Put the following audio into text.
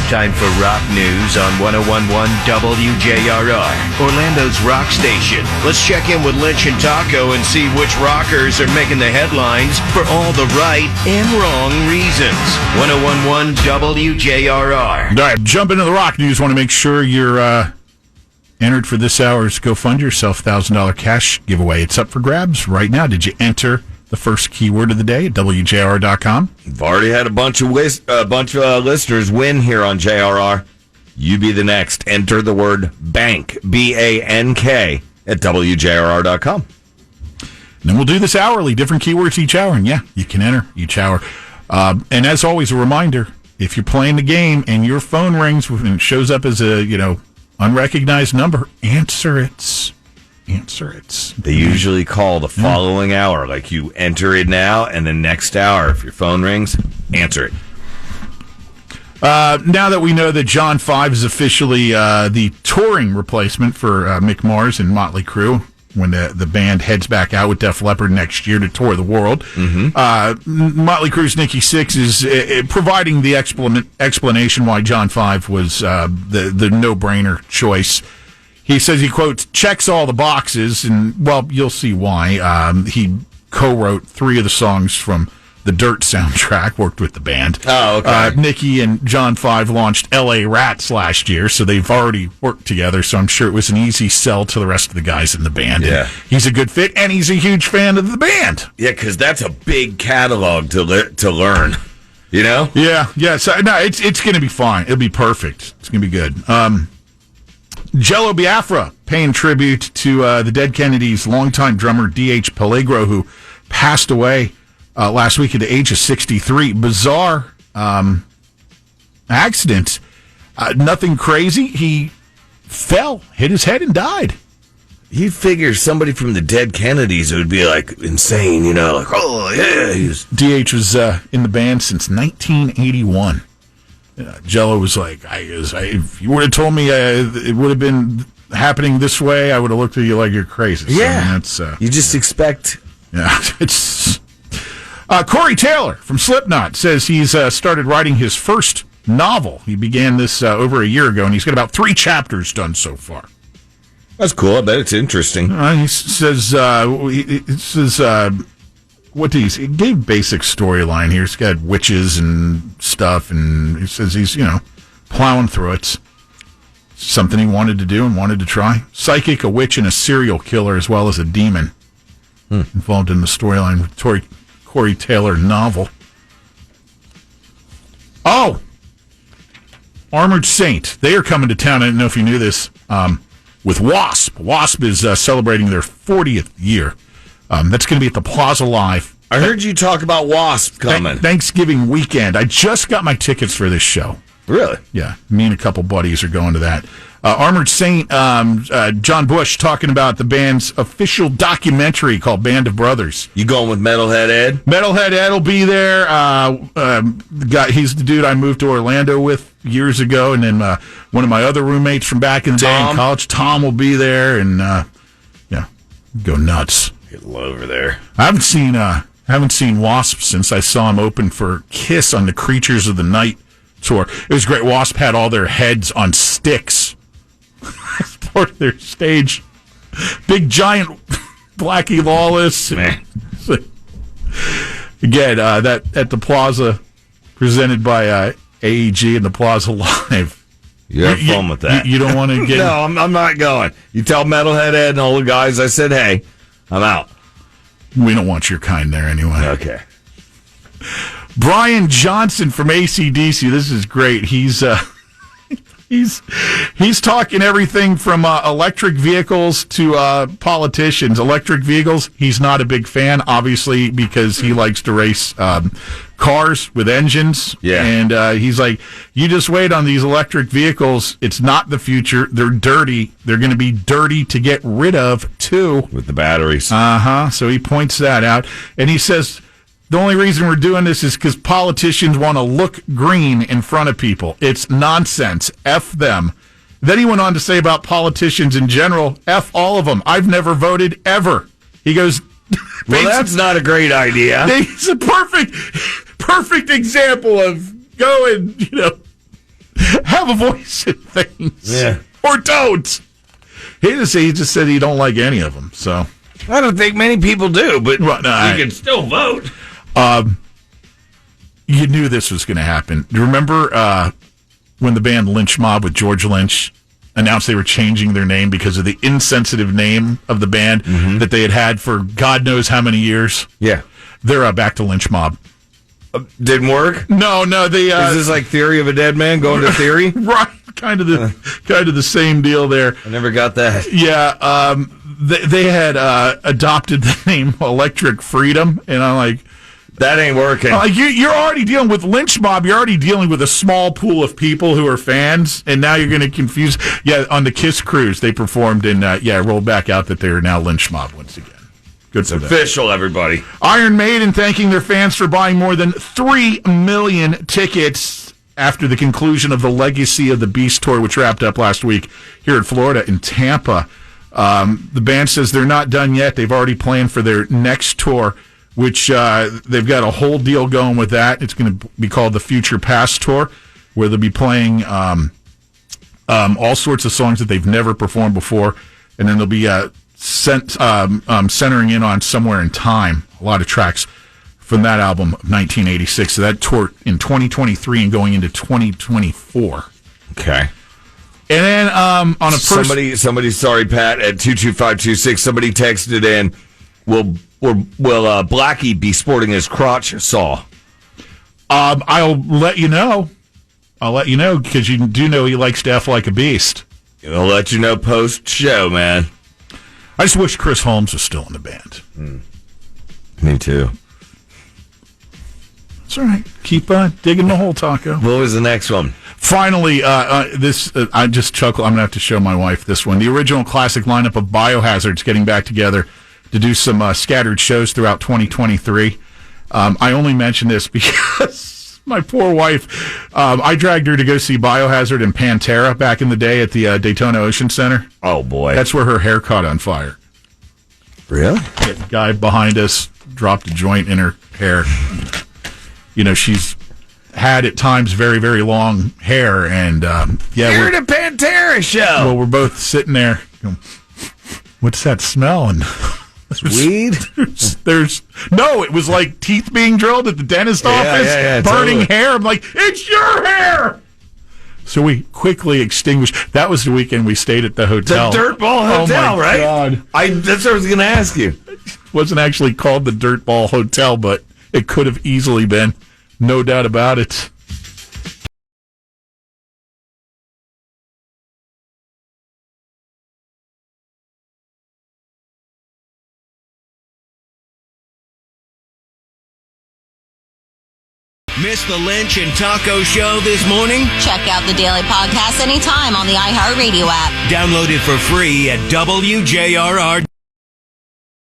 Time for rock news on 101.1 WJRR, Orlando's rock station. Let's check in with Lynch and Taco and see which rockers are making the headlines for all the right and wrong reasons. 101.1 WJRR. All right, jump into the rock news. Want to make sure you're entered for this hour's Go Fund Yourself $1,000 cash giveaway. It's up for grabs right now. Did you enter the first keyword of the day at WJRR.com? We've already had a bunch of listeners win here on JRR. You be the next. Enter the word bank, B-A-N-K, at WJRR.com. And then we'll do this hourly, different keywords each hour. And yeah, you can enter each hour. And as always, a reminder, if you're playing the game and your phone rings and it shows up as a, unrecognized number, answer it. They usually call the following hour. Like you enter it now, and the next hour, if your phone rings, answer it. Now that we know that John 5 is officially the touring replacement for Mick Mars and Motley Crue, when the band heads back out with Def Leppard next year to tour the world, Motley Crue's Nikki Sixx is providing the explanation why John 5 was the no-brainer choice. He says he, quotes, checks all the boxes, and, well, you'll see why. He co-wrote 3 of the songs from the Dirt soundtrack, worked with the band. Oh, okay. Nikki and John 5 launched L.A. Rats last year, so they've already worked together, so I'm sure it was an easy sell to the rest of the guys in the band. Yeah. And he's a good fit, and he's a huge fan of the band. Yeah, because that's a big catalog to learn, you know? Yeah. So, no, it's going to be fine. It'll be perfect. It's going to be good. Jello Biafra paying tribute to the Dead Kennedys' longtime drummer D.H. Pellegro, who passed away last week at the age of 63. Bizarre accident. Nothing crazy. He fell, hit his head, and died. You figure somebody from the Dead Kennedys would be like insane, like, oh, yeah. D.H. was in the band since 1981. Jello was like, if you would have told me it would have been happening this way, I would have looked at you like you're crazy. Yeah. So, you just expect. Yeah. It's Corey Taylor from Slipknot says he's started writing his first novel. He began this over a year ago, and he's got about 3 chapters done so far. That's cool. I bet it's interesting. He says, he gave basic storyline here. He's got witches and stuff, and he says he's, plowing through it. Something he wanted to do and wanted to try. Psychic, a witch, and a serial killer, as well as a demon involved in the storyline with Corey Taylor novel. Oh! Armored Saint. They are coming to town. I didn't know if you knew this. With Wasp. Wasp is celebrating their 40th year. That's going to be at the Plaza Live. I heard you talk about Wasp coming. Thanksgiving weekend. I just got my tickets for this show. Really? Yeah. Me and a couple buddies are going to that. Armored Saint, John Bush talking about the band's official documentary called Band of Brothers. You going with Metalhead Ed? Metalhead Ed will be there. He's the dude I moved to Orlando with years ago, and then one of my other roommates from back in the day in college, Tom, will be there, and go nuts. Get low over there. I haven't seen Wasp since I saw him open for Kiss on the Creatures of the Night tour. It was great. Wasp had all their heads on sticks as part of their stage. Big giant Blackie Lawless. Man. Again, that at the Plaza, presented by AEG and the Plaza Live. You have fun with that. You don't want to get... No, I'm not going. You tell Metalhead Ed and all the guys, I said, hey, I'm out. We don't want your kind there anyway. Okay. Brian Johnson from AC/DC. This is great. He's talking everything from electric vehicles to politicians. Electric vehicles, he's not a big fan, obviously, because he likes to race cars with engines. Yeah. And he's like, you just wait on these electric vehicles. It's not the future. They're dirty. They're going to be dirty to get rid of, too. With the batteries. So he points that out. And he says, the only reason we're doing this is because politicians want to look green in front of people. It's nonsense. F them. Then he went on to say about politicians in general, F all of them. I've never voted ever. He goes... Well, that's not a great idea. It's a perfect example of going, have a voice in things. Yeah. Or don't. He just said he don't like any of them. So I don't think many people do, but well, no, you can still vote. You knew this was going to happen. Do you remember when the band Lynch Mob with George Lynch announced they were changing their name because of the insensitive name of the band that they had for God knows how many years? Yeah. They're back to Lynch Mob. Didn't work? No, they... Is this like Theory of a Dead Man going to Theory? Right. Kind of the same deal there. I never got that. Yeah. They had adopted the name Electric Freedom, and I'm like... That ain't working. You're already dealing with Lynch Mob. You're already dealing with a small pool of people who are fans, and now you're going to confuse. Yeah, on the Kiss cruise, they performed and rolled back out that they are now Lynch Mob once again. Good for them. Official, everybody. Iron Maiden thanking their fans for buying more than 3 million tickets after the conclusion of the Legacy of the Beast tour, which wrapped up last week here in Florida in Tampa. The band says they're not done yet. They've already planned for their next tour, which they've got a whole deal going with that. It's going to be called the Future Past Tour, where they'll be playing all sorts of songs that they've never performed before, and then they'll be centering in on Somewhere in Time, a lot of tracks from that album of 1986. So that tour in 2023 and going into 2024. Okay. And then on a somebody, sorry, Pat, at 22526, somebody texted in, will Blackie be sporting his crotch saw? I'll let you know. Because you do know he likes to F like a beast. I'll let you know post-show, man. I just wish Chris Holmes was still in the band. Me too. It's all right. Keep digging the hole, Taco. What was the next one? Finally, this I just chuckle. I'm going to have to show my wife this one. The original classic lineup of Biohazard's getting back together to do some scattered shows throughout 2023. I only mention this because my poor wife, I dragged her to go see Biohazard and Pantera back in the day at the Daytona Ocean Center. Oh, boy. That's where her hair caught on fire. Really? The guy behind us dropped a joint in her hair. You know, she's had at times very, very long hair, and you're at a Pantera show. Well, we're both sitting there going, what's that smell? And weed? There's no, it was like teeth being drilled at the dentist office, burning hair. I'm like, it's your hair. So we quickly extinguished. That was the weekend we stayed at the hotel. The Dirt Ball Hotel, oh my right? God. That's what I was going to ask you. It wasn't actually called the Dirt Ball Hotel, but it could have easily been. No doubt about it. Miss the Lynch and Taco show this morning? Check out the daily podcast anytime on the iHeartRadio app. Download it for free at WJRR.